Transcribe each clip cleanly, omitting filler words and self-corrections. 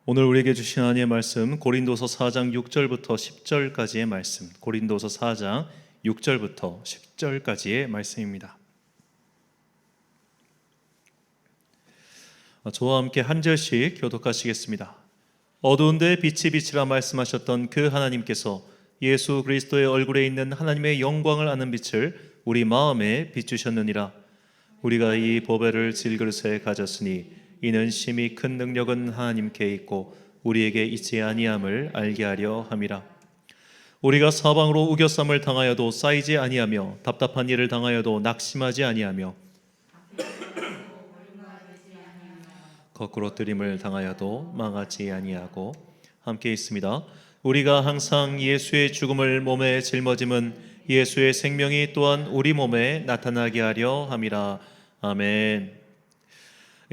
오늘 우리에게 주신 하나님의 말씀 고린도서 4장 6절부터 10절까지의 말씀, 고린도서 4장 6절부터 10절까지의 말씀입니다. 저와 함께 한 절씩 교독하시겠습니다. 어두운 데에 빛이 비치라 말씀하셨던 그 하나님께서 예수 그리스도의 얼굴에 있는 하나님의 영광을 아는 빛을 우리 마음에 비추셨느니라. 우리가 이 보배를 질그릇에 가졌으니 이는 심히 큰 능력은 하나님께 있고 우리에게 있지 아니함을 알게 하려 함이라. 우리가 사방으로 우겨쌈을 당하여도 쌓이지 아니하며 답답한 일을 당하여도 낙심하지 아니하며 거꾸로 뜨림을 당하여도 망하지 아니하고 함께 있습니다. 우리가 항상 예수의 죽음을 몸에 짊어짐은 예수의 생명이 또한 우리 몸에 나타나게 하려 함이라. 아멘.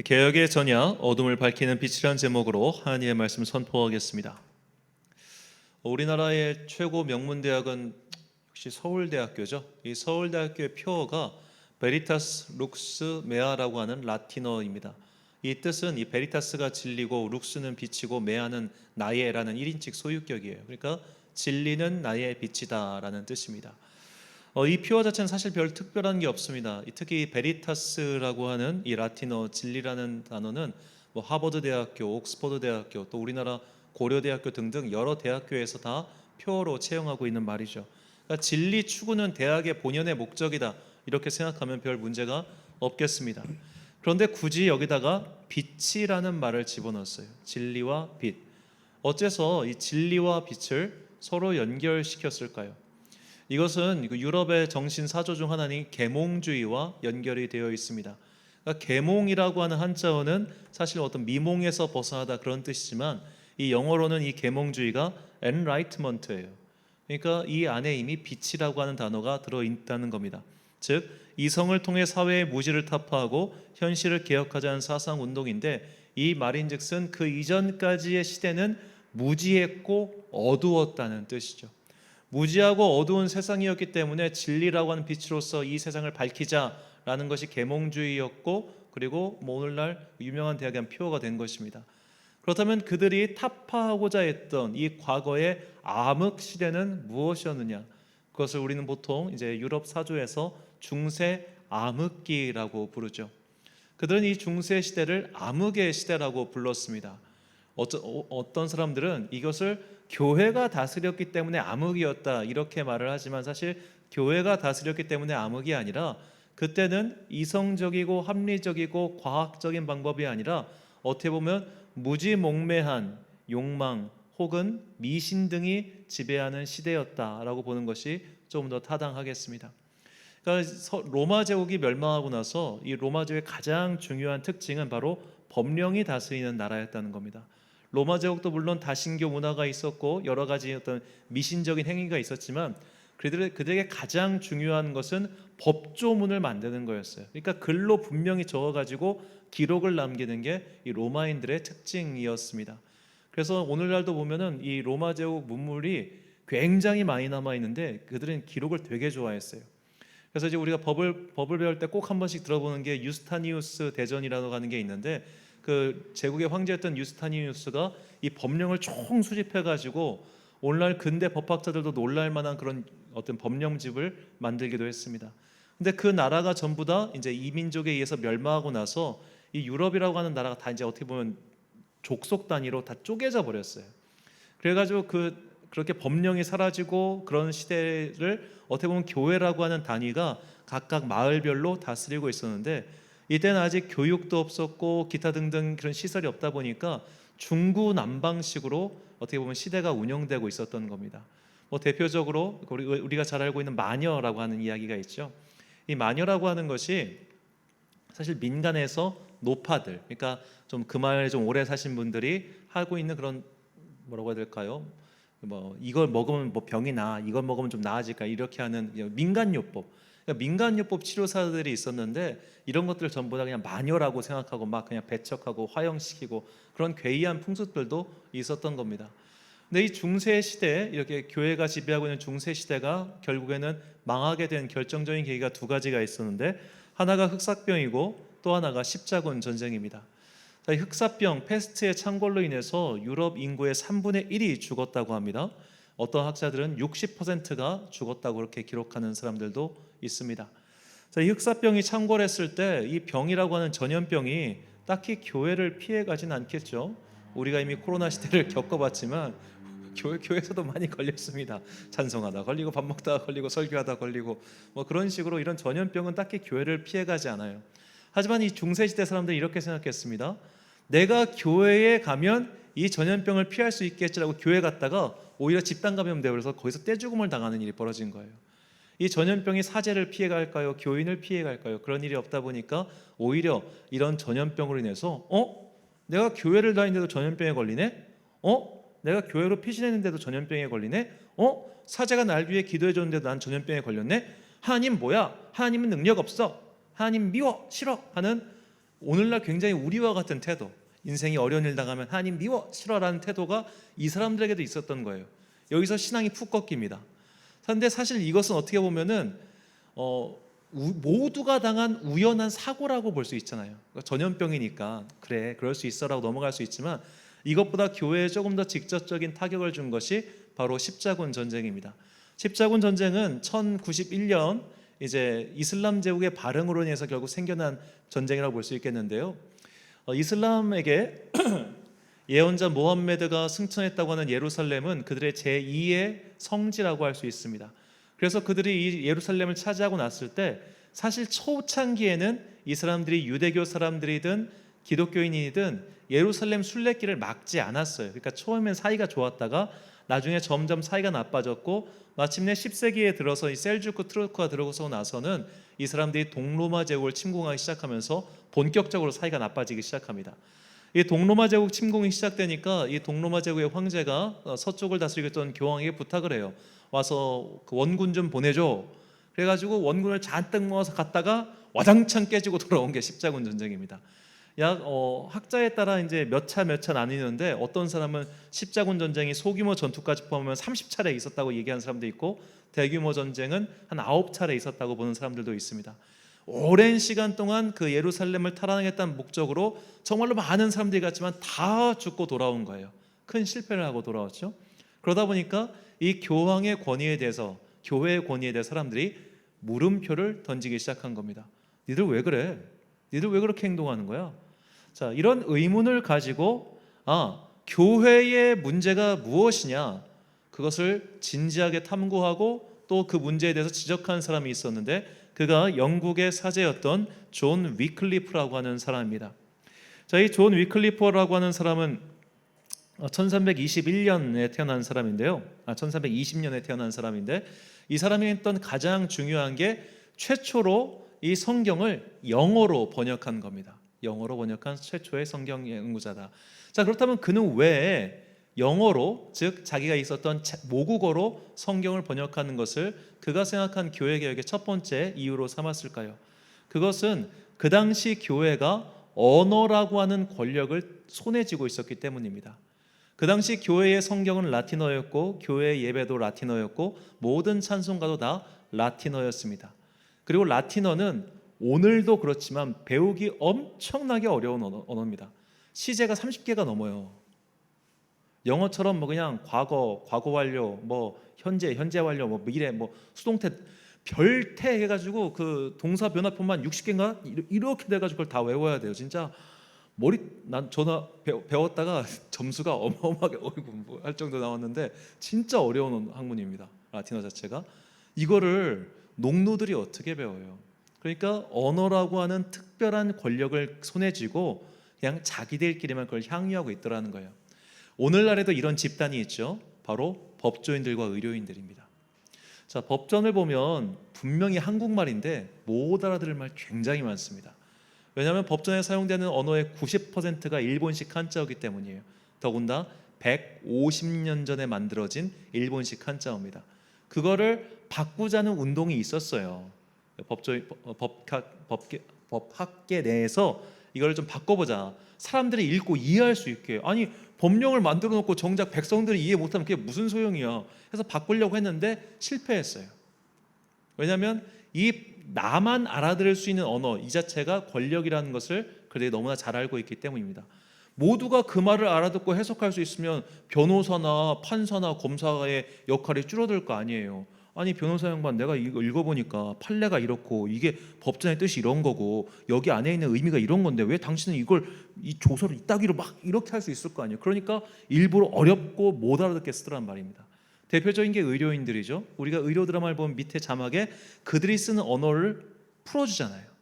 개혁의 전야 어둠을 밝히는 빛이라는 제목으로 하나님의 말씀 선포하겠습니다. 우리나라의 최고 명문대학은 역시 서울대학교죠. 이 서울대학교의 표어가 베리타스 룩스 메아라고 하는 라틴어입니다. 이 뜻은 이 베리타스가 진리고 룩스는 빛이고 메아는 나의라는 1인칭 소유격이에요. 그러니까 진리는 나의 빛이다라는 뜻입니다. 이 표어 자체는 사실 별 특별한 게 없습니다. 특히 베리타스라고 하는 이 라틴어 진리라는 단어는 하버드 대학교, 옥스퍼드 대학교, 또 우리나라 고려대학교 등등 여러 대학교에서 다 표어로 채용하고 있는 말이죠. 그러니까 진리 추구는 대학의 본연의 목적이다, 이렇게 생각하면 별 문제가 없겠습니다. 그런데 굳이 여기다가 빛이라는 말을 집어넣었어요. 진리와 빛. 어째서 이 진리와 빛을 서로 연결시켰을까요? 이것은 유럽의 정신 사조 중 하나인 계몽주의와 연결이 되어 있습니다. 그러니까 계몽이라고 하는 한자어는 사실 어떤 미몽에서 벗어나다 그런 뜻이지만 이 영어로는 이 계몽주의가 enlightenment예요. 그러니까 이 안에 이미 빛이라고 하는 단어가 들어있다는 겁니다. 즉 이성을 통해 사회의 무지를 타파하고 현실을 개혁하자는 사상 운동인데, 이 말인즉슨 그 이전까지의 시대는 무지했고 어두웠다는 뜻이죠. 무지하고 어두운 세상이었기 때문에 진리라고 하는 빛으로서 이 세상을 밝히자라는 것이 계몽주의였고, 그리고 오늘날 유명한 대학의 한 표어가 된 것입니다. 그렇다면 그들이 타파하고자 했던 이 과거의 암흑 시대는 무엇이었느냐? 그것을 우리는 보통 이제 유럽 사조에서 중세 암흑기라고 부르죠. 그들은 이 중세 시대를 암흑의 시대라고 불렀습니다. 어떤 사람들은 이것을 교회가 다스렸기 때문에 암흑이었다, 이렇게 말을 하지만 사실 교회가 다스렸기 때문에 암흑이 아니라 그때는 이성적이고 합리적이고 과학적인 방법이 아니라 어떻게 보면 무지몽매한 욕망 혹은 미신 등이 지배하는 시대였다라고 보는 것이 좀 더 타당하겠습니다. 그러니까 로마 제국이 멸망하고 나서 이 로마 제국의 가장 중요한 특징은 바로 법령이 다스리는 나라였다는 겁니다. 로마 제국도 물론 다신교 문화가 있었고 여러 가지 어떤 미신적인 행위가 있었지만 그들에게 가장 중요한 것은 법조문을 만드는 거였어요. 그러니까 글로 분명히 적어가지고 기록을 남기는 게 이 로마인들의 특징이었습니다. 그래서 오늘날도 보면은 이 로마 제국 문물이 굉장히 많이 남아 있는데 그들은 기록을 되게 좋아했어요. 그래서 이제 우리가 법을 배울 때 꼭 한 번씩 들어보는 게 유스타니우스 대전이라고 하는 게 있는데, 그 제국의 황제였던 유스타니우스가 이 법령을 총 수집해 가지고 오늘날 근대 법학자들도 놀랄 만한 그런 어떤 법령집을 만들기도 했습니다. 근데 그 나라가 전부 다 이제 이민족에 의해서 멸망하고 나서 이 유럽이라고 하는 나라가 다 이제 어떻게 보면 족속 단위로 다 쪼개져 버렸어요. 그래가지고 그렇게 법령이 사라지고 그런 시대를 어떻게 보면 교회라고 하는 단위가 각각 마을별로 다스리고 있었는데, 이때는 아직 교육도 없었고 기타 등등 그런 시설이 없다 보니까 중구난방식으로 어떻게 보면 시대가 운영되고 있었던 겁니다. 대표적으로 우리가 잘 알고 있는 마녀라고 하는 이야기가 있죠. 이 마녀라고 하는 것이 사실 민간에서 노파들, 그러니까 좀 그 마을에 좀 오래 사신 분들이 하고 있는 그런, 뭐라고 해야 될까요? 이걸 먹으면 병이 나, 이걸 먹으면 좀 나아질까, 이렇게 하는 민간요법, 그러니까 민간요법 치료사들이 있었는데 이런 것들을 전부 다 그냥 마녀라고 생각하고 막 그냥 배척하고 화형시키고 그런 괴이한 풍습들도 있었던 겁니다. 근데 이 중세 시대, 이렇게 교회가 지배하고 있는 중세 시대가 결국에는 망하게 된 결정적인 계기가 두 가지가 있었는데, 하나가 흑사병이고 또 하나가 십자군 전쟁입니다. 자, 이 흑사병, 패스트의 창궐로 인해서 유럽 인구의 3분의 1이 죽었다고 합니다. 어떤 학자들은 60%가 죽었다고 그렇게 기록하는 사람들도 있습니다. 자, 이 흑사병이 창궐했을 때 이 병이라고 하는 전염병이 딱히 교회를 피해 가진 않겠죠. 우리가 이미 코로나 시대를 겪어봤지만 교회에서도 많이 걸렸습니다. 찬송하다 걸리고 밥 먹다가 걸리고 설교하다 걸리고 뭐 그런 식으로 이런 전염병은 딱히 교회를 피해가지 않아요. 하지만 이 중세시대 사람들이 이렇게 생각했습니다. 내가 교회에 가면 이 전염병을 피할 수 있겠지라고 교회 갔다가 오히려 집단 감염되어 그래서 거기서 떼죽음을 당하는 일이 벌어진 거예요. 이 전염병이 사제를 피해갈까요? 교인을 피해갈까요? 그런 일이 없다 보니까 오히려 이런 전염병으로 인해서 내가 교회를 다니는데도 전염병에 걸리네? 내가 교회로 피신했는데도 전염병에 걸리네? 사제가 날 위해 기도해 줬는데도 난 전염병에 걸렸네? 하나님 뭐야? 하나님은 능력 없어. 하나님 미워, 싫어 하는 오늘날 굉장히 우리와 같은 태도, 인생이 어려운 일 당하면 하나님 미워, 싫어라는 태도가 이 사람들에게도 있었던 거예요. 여기서 신앙이 푹 꺾입니다. 그런데 사실 이것은 어떻게 보면은 모두가 당한 우연한 사고라고 볼 수 있잖아요. 전염병이니까 그래 그럴 수 있어라고 넘어갈 수 있지만 이것보다 교회에 조금 더 직접적인 타격을 준 것이 바로 십자군 전쟁입니다. 십자군 전쟁은 1091년 이제 이슬람 제국의 발흥으로 인해서 결국 생겨난 전쟁이라고 볼 수 있겠는데요. 이슬람에게 예언자 모함메드가 승천했다고 하는 예루살렘은 그들의 제2의 성지라고 할 수 있습니다. 그래서 그들이 이 예루살렘을 차지하고 났을 때 사실 초창기에는 이 사람들이 유대교 사람들이든 기독교인이든 예루살렘 순례길을 막지 않았어요. 그러니까 처음엔 사이가 좋았다가 나중에 점점 사이가 나빠졌고 마침내 10세기에 들어서 이 셀주크 트루크가 들어오고 나서는 이 사람들이 동로마 제국을 침공하기 시작하면서 본격적으로 사이가 나빠지기 시작합니다. 이 동로마 제국 침공이 시작되니까 이 동로마 제국의 황제가 서쪽을 다스리고 있던 교황에게 부탁을 해요. 와서 그 원군 좀 보내줘. 그래가지고 원군을 잔뜩 모아서 갔다가 와장창 깨지고 돌아온 게 십자군 전쟁입니다. 약 학자에 따라 이제 몇 차 나뉘는데 어떤 사람은 십자군 전쟁이 소규모 전투까지 포함하면 30차례 있었다고 얘기하는 사람도 있고 대규모 전쟁은 한 9차례 있었다고 보는 사람들도 있습니다. 오랜 시간 동안 그 예루살렘을 탈환하겠다는 목적으로 정말로 많은 사람들이 갔지만 다 죽고 돌아온 거예요. 큰 실패를 하고 돌아왔죠. 그러다 보니까 이 교황의 권위에 대해서 교회의 권위에 대해 사람들이 물음표를 던지기 시작한 겁니다. 니들 왜 그래? 니들 왜 그렇게 행동하는 거야? 자, 이런 의문을 가지고 교회의 문제가 무엇이냐? 그것을 진지하게 탐구하고 또 그 문제에 대해서 지적한 사람이 있었는데 그가 영국의 사제였던 존 위클리프라고 하는 사람입니다. 자, 이 존 위클리프라고 하는 사람은 1321년에 태어난 사람인데요. 1320년에 태어난 사람인데 이 사람이 했던 가장 중요한 게 최초로 이 성경을 영어로 번역한 겁니다. 영어로 번역한 최초의 성경 연구자다. 자, 그렇다면 그는 왜 영어로, 즉 자기가 있었던 모국어로 성경을 번역하는 것을 그가 생각한 교회 개혁의 첫 번째 이유로 삼았을까요? 그것은 그 당시 교회가 언어라고 하는 권력을 손에 쥐고 있었기 때문입니다. 그 당시 교회의 성경은 라틴어였고 교회의 예배도 라틴어였고 모든 찬송가도 다 라틴어였습니다. 그리고 라틴어는 오늘도 그렇지만 배우기 엄청나게 어려운 언어입니다. 시제가 30개가 넘어요. 영어처럼 뭐 그냥 과거 완료, 뭐 현재 완료, 뭐 미래, 뭐 수동태, 별태 해가지고 그 동사 변화법만 60개인가 이렇게 돼가지고 그걸 다 외워야 돼요. 진짜 난 전화 배웠다가 점수가 어마어마하게 뭐 할 정도 나왔는데 진짜 어려운 학문입니다. 라틴어 자체가. 이거를 농노들이 어떻게 배워요? 그러니까 언어라고 하는 특별한 권력을 손에 쥐고 그냥 자기들끼리만 그걸 향유하고 있더라는 거예요. 오늘날에도 이런 집단이 있죠. 바로 법조인들과 의료인들입니다. 자, 법전을 보면 분명히 한국말인데 못 알아들을 말 굉장히 많습니다. 왜냐하면 법전에 사용되는 언어의 90%가 일본식 한자어이기 때문이에요. 더군다나 150년 전에 만들어진 일본식 한자어입니다. 그거를 바꾸자는 운동이 있었어요. 법학계 내에서 이걸 좀 바꿔보자. 사람들이 읽고 이해할 수 있게. 아니 법령을 만들어 놓고 정작 백성들이 이해 못하면 그게 무슨 소용이야. 해서 바꾸려고 했는데 실패했어요. 왜냐하면 이 나만 알아들을 수 있는 언어 이 자체가 권력이라는 것을 그들이 너무나 잘 알고 있기 때문입니다. 모두가 그 말을 알아듣고 해석할 수 있으면 변호사나 판사나 검사의 역할이 줄어들 거 아니에요. 아니 변호사 양반, 내가 이거 읽어보니까 판례가 이렇고 이게 법전의 뜻이 이런 거고 여기 안에 있는 의미가 이런 건데 왜 당신은 이걸 이 조서를 이따기로 막 이렇게 할 수 있을 거 아니에요. 그러니까 일부러 어렵고 못 알아듣게 쓰더란 말입니다. 대표적인 게 의료인들이죠. 우리가 의료 드라마를 보면 밑에 자막에 그들이 쓰는 언어를 풀어주잖아요.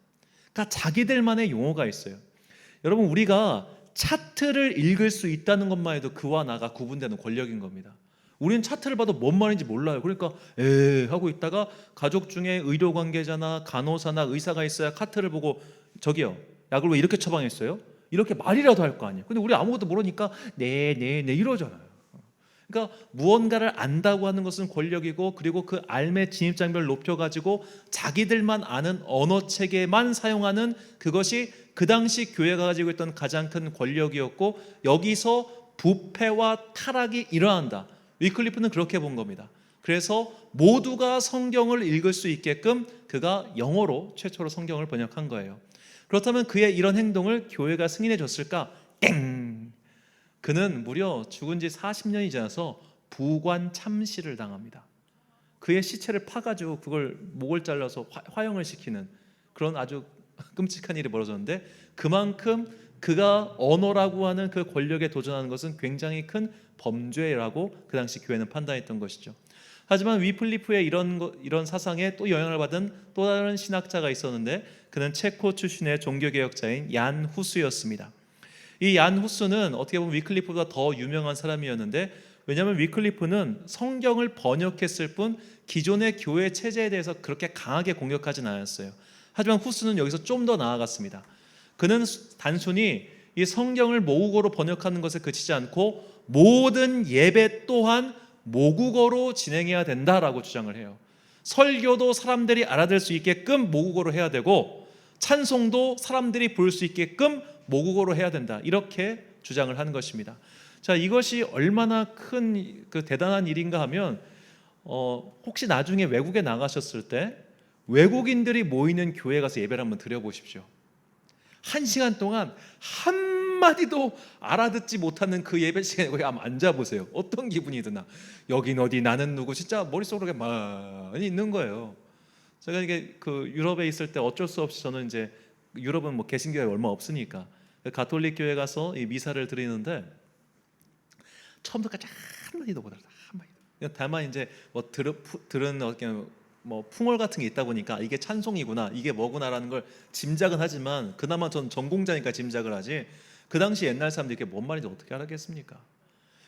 그러니까 자기들만의 용어가 있어요. 여러분, 우리가 차트를 읽을 수 있다는 것만 해도 그와 나가 구분되는 권력인 겁니다. 우리는 차트를 봐도 뭔 말인지 몰라요. 그러니까 하고 있다가 가족 중에 의료 관계자나 간호사나 의사가 있어야 카트를 보고 저기요, 약을 왜 이렇게 처방했어요? 이렇게 말이라도 할 거 아니에요. 근데 우리 아무것도 모르니까 네 이러잖아요. 그러니까 무언가를 안다고 하는 것은 권력이고, 그리고 그 알매 진입장벽을 높여가지고 자기들만 아는 언어 체계만 사용하는 그것이 그 당시 교회가 가지고 있던 가장 큰 권력이었고, 여기서 부패와 타락이 일어난다. 위클리프는 그렇게 본 겁니다. 그래서 모두가 성경을 읽을 수 있게끔 그가 영어로 최초로 성경을 번역한 거예요. 그렇다면 그의 이런 행동을 교회가 승인해 줬을까? 땡! 그는 무려 죽은 지 40년이 지나서 부관 참시를 당합니다. 그의 시체를 파가지고 그걸 목을 잘라서 화형을 시키는 그런 아주 끔찍한 일이 벌어졌는데, 그만큼 그가 언어라고 하는 그 권력에 도전하는 것은 굉장히 큰 범죄라고 그 당시 교회는 판단했던 것이죠. 하지만 위클리프의 이런 사상에 또 영향을 받은 또 다른 신학자가 있었는데, 그는 체코 출신의 종교개혁자인 얀 후스였습니다. 이 얀 후스는 어떻게 보면 위클리프보다 더 유명한 사람이었는데, 왜냐하면 위클리프는 성경을 번역했을 뿐 기존의 교회 체제에 대해서 그렇게 강하게 공격하진 않았어요. 하지만 후스는 여기서 좀 더 나아갔습니다. 그는 단순히 이 성경을 모국어로 번역하는 것에 그치지 않고 모든 예배 또한 모국어로 진행해야 된다라고 주장을 해요. 설교도 사람들이 알아들 수 있게끔 모국어로 해야 되고, 찬송도 사람들이 부를 수 있게끔 모국어로 해야 된다, 이렇게 주장을 하는 것입니다. 자, 이것이 얼마나 큰 그 대단한 일인가 하면 혹시 나중에 외국에 나가셨을 때 외국인들이 모이는 교회 가서 예배를 한번 드려보십시오. 1시간 동안 한마디도 알아듣지 못하는 그 예배 시간에 거기 한번 앉아보세요. 어떤 기분이 드나. 여긴 어디, 나는 누구, 진짜 머릿속으로 많이 있는 거예요. 제가 이게 그 유럽에 있을 때 어쩔 수 없이 저는 이제 유럽은 뭐 개신교회가 얼마 없으니까 가톨릭 교회 가서 이 미사를 드리는데 처음부터 끝까지 한마디도 못 알아듣. 한마디도. 다만 이제 뭐 들은 뭐 풍월 같은 게 있다 보니까 이게 찬송이구나, 이게 뭐구나라는 걸 짐작은 하지만, 그나마 전 전공자니까 짐작을 하지, 그 당시 옛날 사람들이 이게 뭔 말인지 어떻게 알았겠습니까?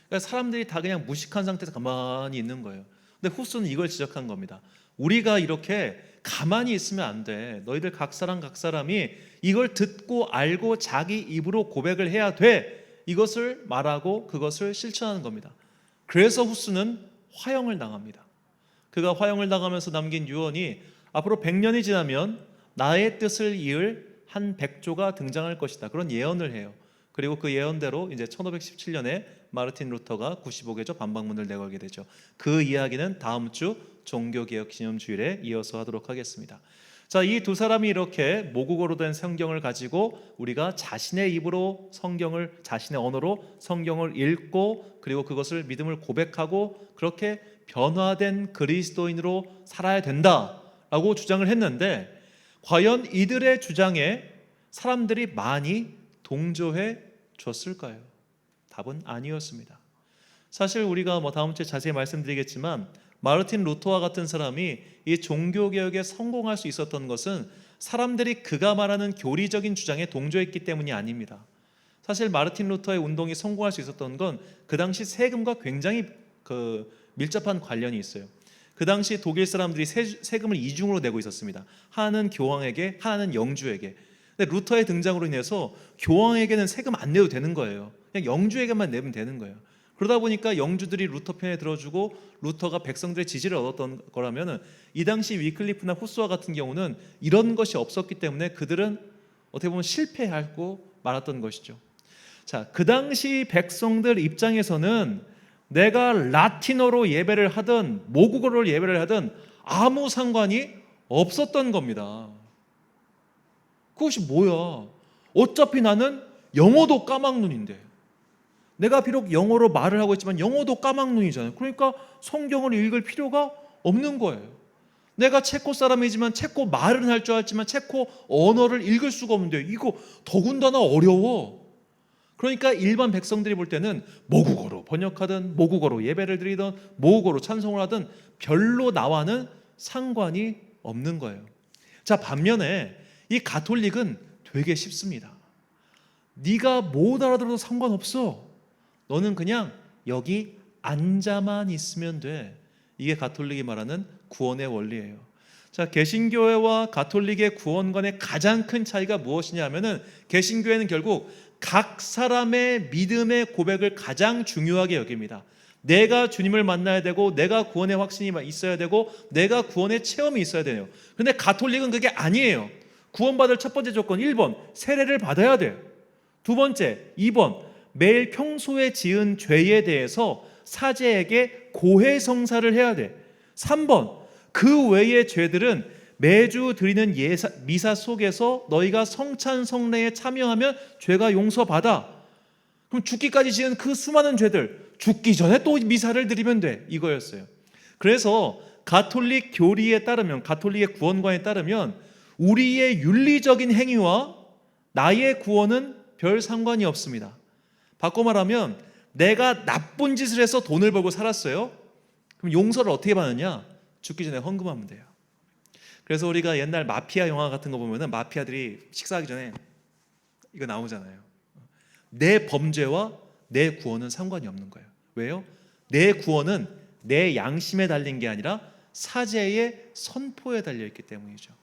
그러니까 사람들이 다 그냥 무식한 상태에서 가만히 있는 거예요. 근데 후스는 이걸 지적한 겁니다. 우리가 이렇게 가만히 있으면 안 돼. 너희들 각 사람이 이걸 듣고 알고 자기 입으로 고백을 해야 돼. 이것을 말하고 그것을 실천하는 겁니다. 그래서 후스는 화형을 당합니다. 그가 화형을 당하면서 남긴 유언이 앞으로 100년이 지나면 나의 뜻을 이을 한 백조가 등장할 것이다, 그런 예언을 해요. 그리고 그 예언대로 이제 1517년에 마르틴 루터가 95개조 반박문을 내걸게 되죠. 그 이야기는 다음 주 종교개혁 기념주일에 이어서 하도록 하겠습니다. 자, 이 두 사람이 이렇게 모국어로 된 성경을 가지고 우리가 자신의 입으로 성경을, 자신의 언어로 성경을 읽고 그리고 그것을 믿음을 고백하고 그렇게 변화된 그리스도인으로 살아야 된다라고 주장을 했는데, 과연 이들의 주장에 사람들이 많이 동조해 줬을까요? 답은 아니었습니다. 사실 우리가 뭐 다음 주에 자세히 말씀드리겠지만, 마르틴 루터와 같은 사람이 이 종교개혁에 성공할 수 있었던 것은 사람들이 그가 말하는 교리적인 주장에 동조했기 때문이 아닙니다. 사실 마르틴 루터의 운동이 성공할 수 있었던 건 그 당시 세금과 굉장히 밀접한 관련이 있어요. 그 당시 독일 사람들이 세금을 이중으로 내고 있었습니다. 하나는 교황에게, 하나는 영주에게. 근데 루터의 등장으로 인해서 교황에게는 세금 안 내도 되는 거예요. 그냥 영주에게만 내면 되는 거예요. 그러다 보니까 영주들이 루터 편에 들어주고 루터가 백성들의 지지를 얻었던 거라면, 이 당시 위클리프나 후스와 같은 경우는 이런 것이 없었기 때문에 그들은 어떻게 보면 실패하고 말았던 것이죠. 자, 그 당시 백성들 입장에서는 내가 라틴어로 예배를 하든 모국어로 예배를 하든 아무 상관이 없었던 겁니다. 그것이 뭐야? 어차피 나는 영어도 까막눈인데, 내가 비록 영어로 말을 하고 있지만 영어도 까막눈이잖아요. 그러니까 성경을 읽을 필요가 없는 거예요. 내가 체코 사람이지만 체코 말은 할 줄 알지만 체코 언어를 읽을 수가 없는데 이거 더군다나 어려워. 그러니까 일반 백성들이 볼 때는 모국어로 번역하든 모국어로 예배를 드리든 모국어로 찬송을 하든 별로 나와는 상관이 없는 거예요. 자, 반면에 이 가톨릭은 되게 쉽습니다. 네가 못 알아들어도 상관없어. 너는 그냥 여기 앉아만 있으면 돼. 이게 가톨릭이 말하는 구원의 원리예요. 자, 개신교회와 가톨릭의 구원 간의 가장 큰 차이가 무엇이냐 하면은, 개신교회는 결국 각 사람의 믿음의 고백을 가장 중요하게 여깁니다. 내가 주님을 만나야 되고, 내가 구원의 확신이 있어야 되고, 내가 구원의 체험이 있어야 돼요. 그런데 가톨릭은 그게 아니에요. 구원받을 첫 번째 조건 1번, 세례를 받아야 돼요. 두 번째, 2번, 매일 평소에 지은 죄에 대해서 사제에게 고해성사를 해야 돼. 3번, 그 외의 죄들은 매주 드리는 미사 속에서 너희가 성찬 성례에 참여하면 죄가 용서받아. 그럼 죽기까지 지은 그 수많은 죄들, 죽기 전에 또 미사를 드리면 돼. 이거였어요. 그래서 가톨릭 교리에 따르면, 가톨릭의 구원관에 따르면 우리의 윤리적인 행위와 나의 구원은 별 상관이 없습니다. 바꿔 말하면 내가 나쁜 짓을 해서 돈을 벌고 살았어요. 그럼 용서를 어떻게 받느냐? 죽기 전에 헌금하면 돼요. 그래서 우리가 옛날 마피아 영화 같은 거 보면은 마피아들이 식사하기 전에 이거 나오잖아요. 내 범죄와 내 구원은 상관이 없는 거예요. 왜요? 내 구원은 내 양심에 달린 게 아니라 사제의 선포에 달려있기 때문이죠.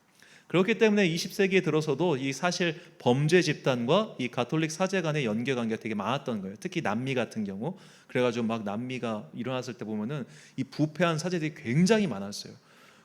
그렇기 때문에 20세기에 들어서도 이 사실 범죄 집단과 이 가톨릭 사제 간의 연계 관계가 되게 많았던 거예요. 특히 남미 같은 경우. 그래가지고 막 남미가 일어났을 때 보면은 이 부패한 사제들이 굉장히 많았어요.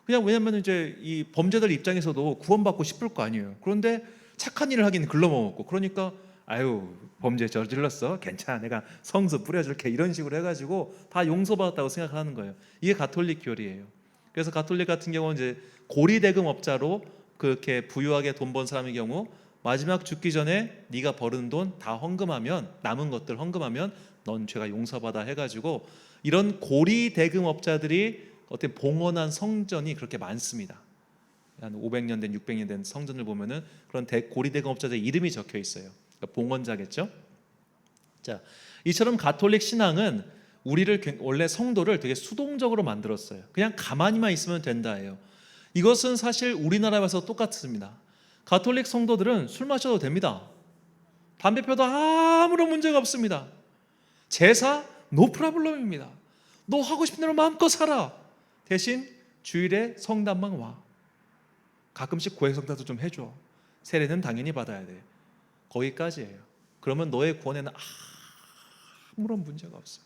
그냥 왜냐면 이제 이 범죄들 입장에서도 구원받고 싶을 거 아니에요. 그런데 착한 일을 하긴 글러먹었고, 그러니까 아유 범죄 저질렀어, 괜찮아, 내가 성수 뿌려줄게, 이런 식으로 해가지고 다 용서받았다고 생각하는 거예요. 이게 가톨릭 교리예요. 그래서 가톨릭 같은 경우는 이제 고리대금업자로 그렇게 부유하게 돈 번 사람의 경우 마지막 죽기 전에 네가 벌은 돈 다 헌금하면, 남은 것들 헌금하면 넌 죄가 용서받아 해가지고, 이런 고리대금업자들이 어떤 봉헌한 성전이 그렇게 많습니다. 한 500년 된 600년 된 성전을 보면은 그런 고리대금업자들의 이름이 적혀 있어요. 그러니까 봉헌자겠죠. 자, 이처럼 가톨릭 신앙은 우리를, 원래 성도를 되게 수동적으로 만들었어요. 그냥 가만히만 있으면 된다예요. 이것은 사실 우리나라에서 똑같습니다. 가톨릭 성도들은 술 마셔도 됩니다. 담배 펴도 아무런 문제가 없습니다. 제사 노 프라블럼입니다. 너 하고 싶은 대로 마음껏 살아. 대신 주일에 성단만 와. 가끔씩 고해성사도 좀 해줘. 세례는 당연히 받아야 돼. 거기까지예요. 그러면 너의 구원에는 아무런 문제가 없어요.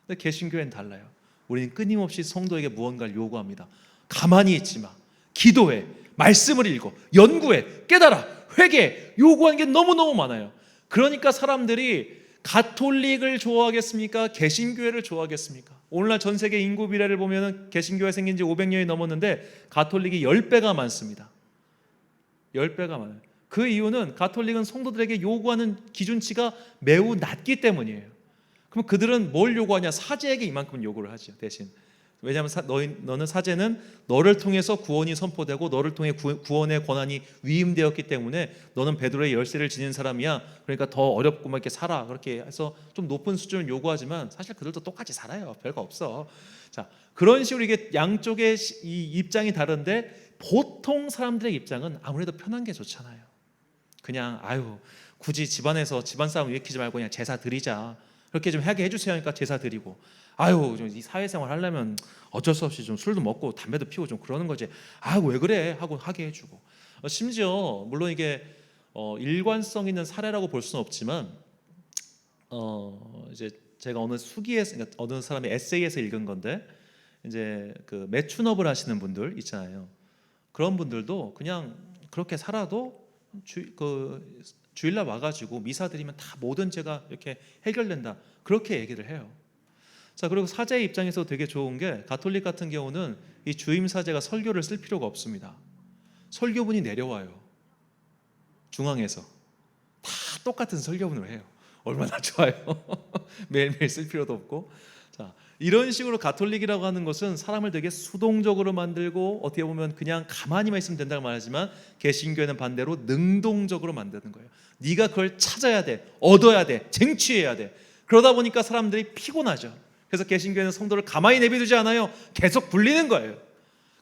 근데 개신교회는 달라요. 우리는 끊임없이 성도에게 무언가를 요구합니다. 가만히 있지 마. 기도해. 말씀을 읽어. 연구해. 깨달아. 회개해. 요구하는 게 너무너무 많아요. 그러니까 사람들이 가톨릭을 좋아하겠습니까? 개신교회를 좋아하겠습니까? 오늘날 전 세계 인구 비례를 보면 개신교회 생긴 지 500년이 넘었는데 가톨릭이 10배가 많습니다. 10배가 많아요. 그 이유는 가톨릭은 성도들에게 요구하는 기준치가 매우 낮기 때문이에요. 그럼 그들은 뭘 요구하냐? 사제에게 이만큼 요구를 하죠. 대신. 왜냐하면 너는 사제는 너를 통해서 구원이 선포되고 너를 통해 구원의 권한이 위임되었기 때문에 너는 베드로의 열쇠를 지닌 사람이야. 그러니까 더 어렵고 막 이렇게 살아. 그렇게 해서 좀 높은 수준을 요구하지만 사실 그들도 똑같이 살아요. 별거 없어. 자, 그런 식으로 이게 양쪽의 이 입장이 다른데, 보통 사람들의 입장은 아무래도 편한 게 좋잖아요. 그냥 굳이 집안에서 집안 싸움 일으키지 말고 그냥 제사 드리자. 그렇게 좀 하게 해주세요 하니까 제사 드리고, 이 사회생활 하려면 어쩔 수 없이 좀 술도 먹고 담배도 피우고 좀 그러는 거지. 왜 그래 하고 하게 해주고, 심지어 물론 이게 일관성 있는 사례라고 볼 수는 없지만, 이제 제가 어느 수기에서, 그러니까 어느 사람의 에세이에서 읽은 건데, 이제 그 매춘업을 하시는 분들 있잖아요. 그런 분들도 그냥 그렇게 살아도 주일날 와가지고 미사 드리면 다 모든 죄가 이렇게 해결된다, 그렇게 얘기를 해요. 자, 그리고 사제의 입장에서 되게 좋은 게, 가톨릭 같은 경우는 이 주임 사제가 설교를 쓸 필요가 없습니다. 설교분이 내려와요. 중앙에서. 똑같은 설교문을 해요. 얼마나 좋아요. 매일매일 쓸 필요도 없고. 자, 이런 식으로 가톨릭이라고 하는 것은 사람을 되게 수동적으로 만들고 어떻게 보면 그냥 가만히만 있으면 된다고 말하지만 개신교회는 반대로 능동적으로 만드는 거예요. 네가 그걸 찾아야 돼, 얻어야 돼, 쟁취해야 돼. 그러다 보니까 사람들이 피곤하죠. 그래서 개신교회는 성도를 가만히 내비두지 않아요. 계속 불리는 거예요.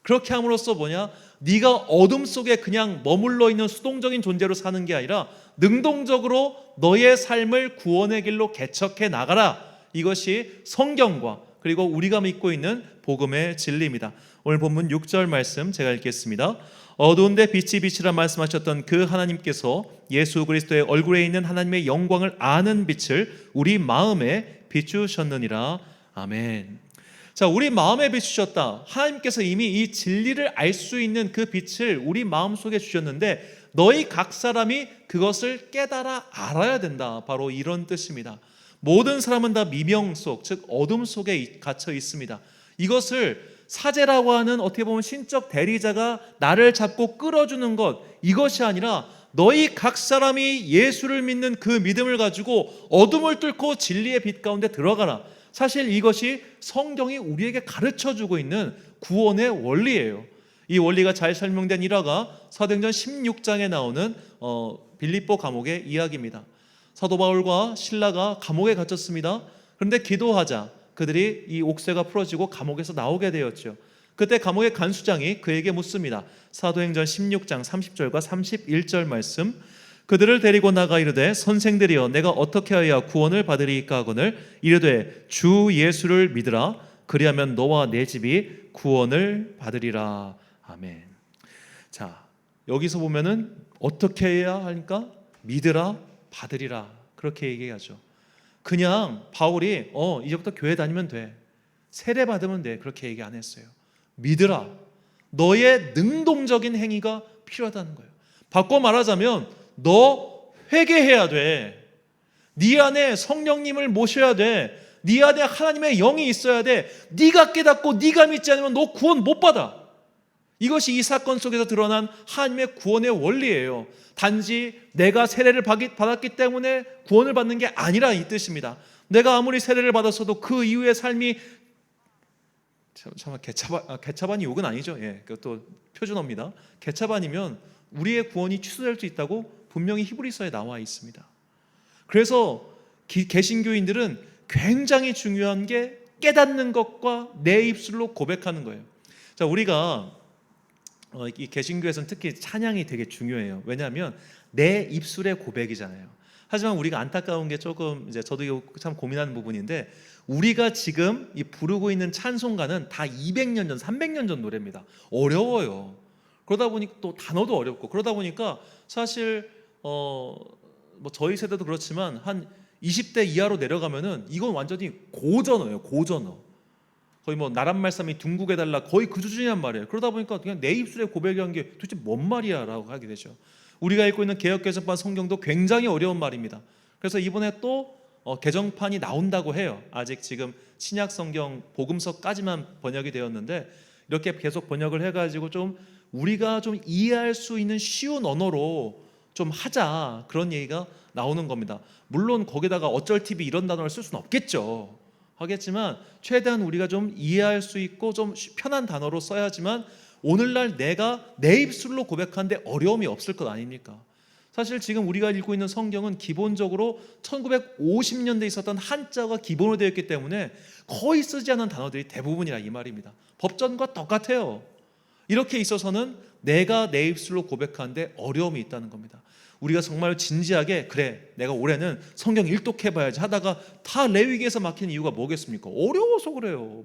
그렇게 함으로써 뭐냐? 네가 어둠 속에 그냥 머물러 있는 수동적인 존재로 사는 게 아니라 능동적으로 너의 삶을 구원의 길로 개척해 나가라. 이것이 성경과 그리고 우리가 믿고 있는 복음의 진리입니다. 오늘 본문 6절 말씀 제가 읽겠습니다. 어두운데 빛이 빛이라 말씀하셨던 그 하나님께서 예수 그리스도의 얼굴에 있는 하나님의 영광을 아는 빛을 우리 마음에 비추셨느니라. 아멘. 자, 우리 마음에 비추셨다. 하나님께서 이미 이 진리를 알 수 있는 그 빛을 우리 마음속에 주셨는데 너희 각 사람이 그것을 깨달아 알아야 된다. 바로 이런 뜻입니다. 모든 사람은 다 미명 속, 즉 어둠 속에 갇혀 있습니다. 이것을 사제라고 하는 어떻게 보면 신적 대리자가 나를 잡고 끌어주는 것, 이것이 아니라 너희 각 사람이 예수를 믿는 그 믿음을 가지고 어둠을 뚫고 진리의 빛 가운데 들어가라. 사실 이것이 성경이 우리에게 가르쳐주고 있는 구원의 원리예요. 이 원리가 잘 설명된 일화가 사도행전 16장에 나오는 빌립보 감옥의 이야기입니다. 사도 바울과 실라가 감옥에 갇혔습니다. 그런데 기도하자 그들이 이 옥새가 풀어지고 감옥에서 나오게 되었죠. 그때 감옥의 간수장이 그에게 묻습니다. 사도행전 16장 30절과 31절 말씀. 그들을 데리고 나가 이르되 선생들이여 내가 어떻게 하여야 구원을 받으리이까 하거늘 이르되 주 예수를 믿으라 그리하면 너와 내 집이 구원을 받으리라. 아멘. 자, 여기서 보면은 어떻게 해야 하니까 믿으라 받으리라 그렇게 얘기하죠. 그냥 바울이 이제부터 교회 다니면 돼, 세례 받으면 돼 그렇게 얘기 안 했어요. 믿으라. 너의 능동적인 행위가 필요하다는 거예요. 바꿔 말하자면 너 회개해야 돼. 네 안에 성령님을 모셔야 돼. 네 안에 하나님의 영이 있어야 돼. 네가 깨닫고 네가 믿지 않으면 너 구원 못 받아. 이것이 이 사건 속에서 드러난 하나님의 구원의 원리예요. 단지 내가 세례를 받았기 때문에 구원을 받는 게 아니라 이 뜻입니다. 내가 아무리 세례를 받았어도 그 이후의 삶이 개차반이 욕은 아니죠. 예, 그것도 표준어입니다. 개차반이면 우리의 구원이 취소될 수 있다고 분명히 히브리서에 나와 있습니다. 그래서 개신교인들은 굉장히 중요한 게 깨닫는 것과 내 입술로 고백하는 거예요. 자, 우리가 이 개신교에서는 특히 찬양이 되게 중요해요. 왜냐하면 내 입술의 고백이잖아요. 하지만 우리가 안타까운 게 조금 이제 저도 이거 참 고민하는 부분인데 우리가 지금 이 부르고 있는 찬송가는 다 200년 전, 300년 전 노래입니다. 어려워요. 그러다 보니까 또 단어도 어렵고 그러다 보니까 사실 뭐 저희 세대도 그렇지만 한 20대 이하로 내려가면은 이건 완전히 고전어예요. 고전어. 거의 뭐 나란 말씀이 둥국에 달라 거의 그 수준이란 말이에요. 그러다 보니까 그냥 내 입술에 고백한 게 도대체 뭔 말이야라고 하게 되죠. 우리가 읽고 있는 개역개정판 성경도 굉장히 어려운 말입니다. 그래서 이번에 또 개정판이 나온다고 해요. 아직 지금 신약 성경 복음서까지만 번역이 되었는데 이렇게 계속 번역을 해가지고 좀 우리가 좀 이해할 수 있는 쉬운 언어로 좀 하자 그런 얘기가 나오는 겁니다. 물론 거기다가 어쩔 TV 이런 단어를 쓸 수는 없겠죠. 하겠지만 최대한 우리가 좀 이해할 수 있고 좀 편한 단어로 써야지만 오늘날 내가 내 입술로 고백하는데 어려움이 없을 것 아닙니까? 사실 지금 우리가 읽고 있는 성경은 기본적으로 1950년대에 있었던 한자가 기본으로 되어 있기 때문에 거의 쓰지 않은 단어들이 대부분이라 이 말입니다. 법전과 똑같아요. 이렇게 있어서는 내가 내 입술로 고백하는데 어려움이 있다는 겁니다. 우리가 정말 진지하게 그래 내가 올해는 성경 일독해봐야지 하다가 다 레위기에서 막히는 이유가 뭐겠습니까? 어려워서 그래요.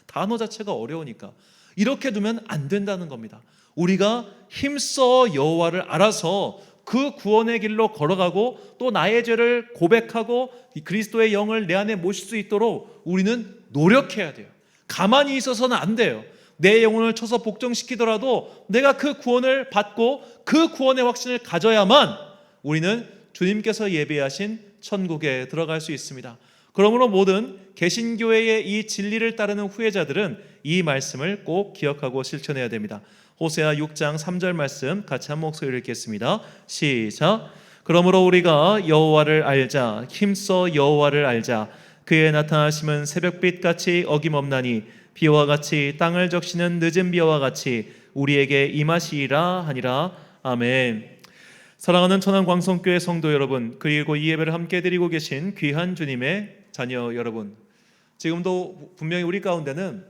단어 자체가 어려우니까. 이렇게 두면 안 된다는 겁니다. 우리가 힘써 여호와를 알아서 그 구원의 길로 걸어가고 또 나의 죄를 고백하고 그리스도의 영을 내 안에 모실 수 있도록 우리는 노력해야 돼요. 가만히 있어서는 안 돼요. 내 영혼을 쳐서 복종시키더라도 내가 그 구원을 받고 그 구원의 확신을 가져야만 우리는 주님께서 예비하신 천국에 들어갈 수 있습니다. 그러므로 모든 개신교회의 이 진리를 따르는 후회자들은 이 말씀을 꼭 기억하고 실천해야 됩니다. 호세아 6장 3절 말씀 같이 한 목소리를 읽겠습니다. 시작. 그러므로 우리가 여호와를 알자, 힘써 여호와를 알자. 그의 나타나심은 새벽빛 같이 어김없나니 비와 같이 땅을 적시는 늦은 비와 같이 우리에게 임하시리라 하니라. 아멘. 사랑하는 천안광성교회 성도 여러분, 그리고 이 예배를 함께 드리고 계신 귀한 주님의 자녀 여러분, 지금도 분명히 우리 가운데는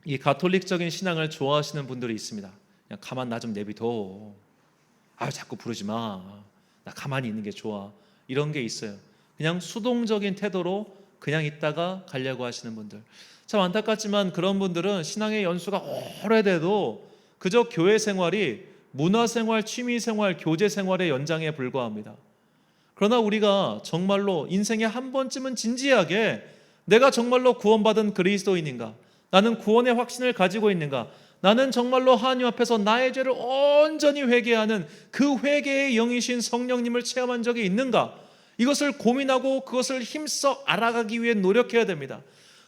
이 가톨릭적인 신앙을 좋아하시는 분들이 있습니다. 그냥 가만 나 좀 내비둬. 자꾸 부르지 마. 나 가만히 있는 게 좋아. 이런 게 있어요. 그냥 수동적인 태도로 그냥 있다가 가려고 하시는 분들, 참 안타깝지만 그런 분들은 신앙의 연수가 오래돼도 그저 교회 생활이 문화생활, 취미생활, 교제생활의 연장에 불과합니다. 그러나 우리가 정말로 인생에 한 번쯤은 진지하게 내가 정말로 구원받은 그리스도인인가, 나는 구원의 확신을 가지고 있는가, 나는 정말로 하나님 앞에서 나의 죄를 온전히 회개하는 그 회개의 영이신 성령님을 체험한 적이 있는가, 이것을 고민하고 그것을 힘써 알아가기 위해 노력해야 됩니다.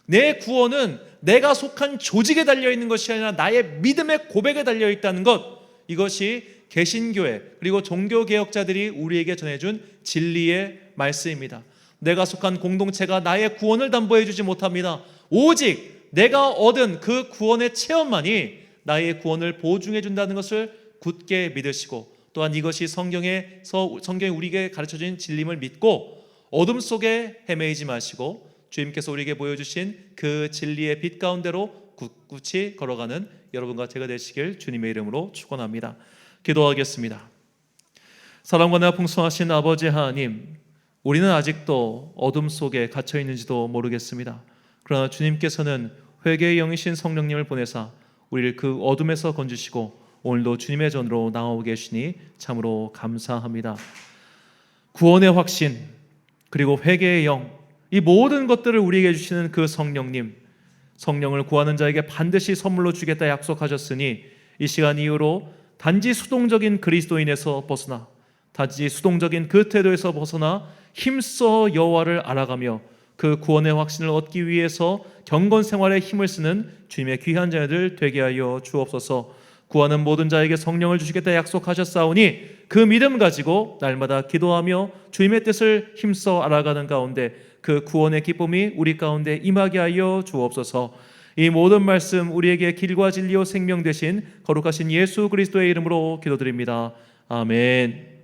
내 구원은 내가 속한 조직에 달려있는 것이 아니라 나의 믿음의 고백에 달려있다는 것, 이것이 개신교회 그리고 종교개혁자들이 우리에게 전해준 진리의 말씀입니다. 내가 속한 공동체가 나의 구원을 담보해 주지 못합니다. 오직 내가 얻은 그 구원의 체험만이 나의 구원을 보증해 준다는 것을 굳게 믿으시고, 또한 이것이 성경이 우리에게 가르쳐진 진리임을 믿고 어둠 속에 헤매이지 마시고 주님께서 우리에게 보여주신 그 진리의 빛 가운데로 굳굳이 걸어가는 여러분과 제가 되시길 주님의 이름으로 축원합니다. 기도하겠습니다. 사랑과 은혜가 풍성하신 아버지 하나님, 우리는 아직도 어둠 속에 갇혀 있는지도 모르겠습니다. 그러나 주님께서는 회개의 영이신 성령님을 보내사 우리를 그 어둠에서 건지시고 오늘도 주님의 전으로 나오고 계시니 참으로 감사합니다. 구원의 확신 그리고 회개의 영, 이 모든 것들을 우리에게 주시는 그 성령님, 성령을 구하는 자에게 반드시 선물로 주겠다 약속하셨으니 이 시간 이후로 단지 수동적인 그리스도인에서 벗어나, 단지 수동적인 그 태도에서 벗어나 힘써 여호와를 알아가며 그 구원의 확신을 얻기 위해서 경건 생활에 힘을 쓰는 주님의 귀한 자녀들 되게 하여 주옵소서. 구하는 모든 자에게 성령을 주시겠다 약속하셨사오니 그 믿음 가지고 날마다 기도하며 주님의 뜻을 힘써 알아가는 가운데 그 구원의 기쁨이 우리 가운데 임하게 하여 주옵소서. 이 모든 말씀 우리에게 길과 진리요 생명 되신 거룩하신 예수 그리스도의 이름으로 기도드립니다. 아멘.